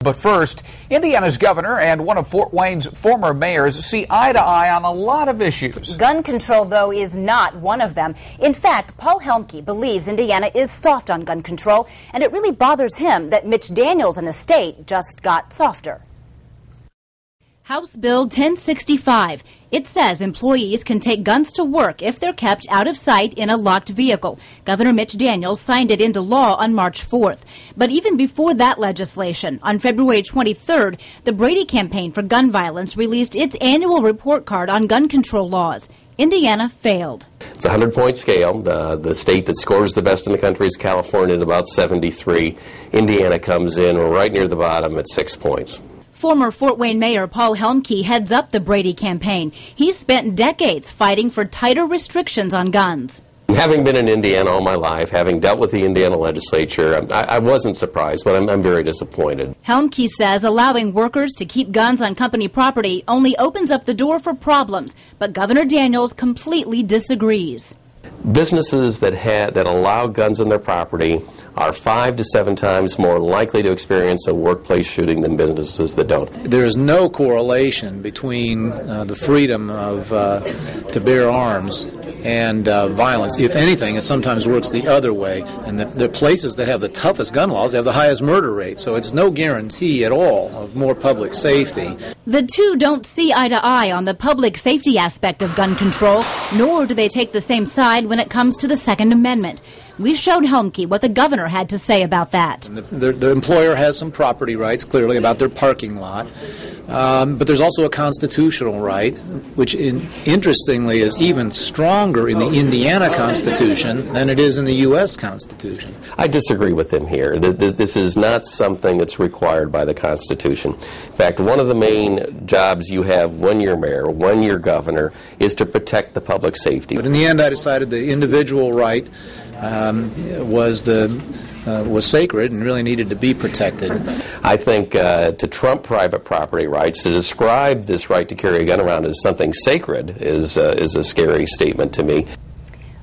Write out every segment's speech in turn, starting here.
But first, Indiana's governor and one of Fort Wayne's former mayors see eye to eye on a lot of issues. Gun control, though, is not one of them. In fact, Paul Helmke believes Indiana is soft on gun control, and it really bothers him that Mitch Daniels and the state just got softer. House Bill 1065. It says employees can take guns to work if they're kept out of sight in a locked vehicle. Governor Mitch Daniels signed it into law on March 4th. But even before that legislation, on February 23rd, the Brady Campaign for Gun Violence released its annual report card on gun control laws. Indiana failed. It's a 100-point scale. The state that scores the best in the country is California at about 73. Indiana comes in right near the bottom at 6 points. Former Fort Wayne Mayor Paul Helmke heads up the Brady campaign. He's spent decades fighting for tighter restrictions on guns. Having been in Indiana all my life, having dealt with the Indiana legislature, I wasn't surprised, but I'm very disappointed. Helmke says allowing workers to keep guns on company property only opens up the door for problems, but Governor Daniels completely disagrees. Businesses that allow guns on their property are 5 to 7 times more likely to experience a workplace shooting than businesses that don't. There is no correlation between the freedom of to bear arms and violence. If anything, it sometimes works the other way. And the places that have the toughest gun laws have the highest murder rate. So it's no guarantee at all of more public safety. The two don't see eye to eye on the public safety aspect of gun control, nor do they take the same side when it comes to the Second Amendment. We showed Helmke what the governor had to say about that. The employer has some property rights, clearly, about their parking lot. But there's also a constitutional right, which interestingly is even stronger in the Indiana Constitution than it is in the U.S. Constitution. I disagree with him here. This is not something that's required by the Constitution. In fact, one of the main jobs you have when you're mayor, when you're governor, is to protect the public safety. But in the end, I decided the individual right was sacred and really needed to be protected. I think to trump private property rights, to describe this right to carry a gun around as something sacred is a scary statement to me.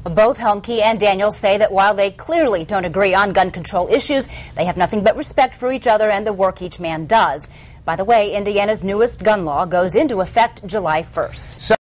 Both Helmke and Daniels say that while they clearly don't agree on gun control issues, they have nothing but respect for each other and the work each man does. By the way, Indiana's newest gun law goes into effect July 1st.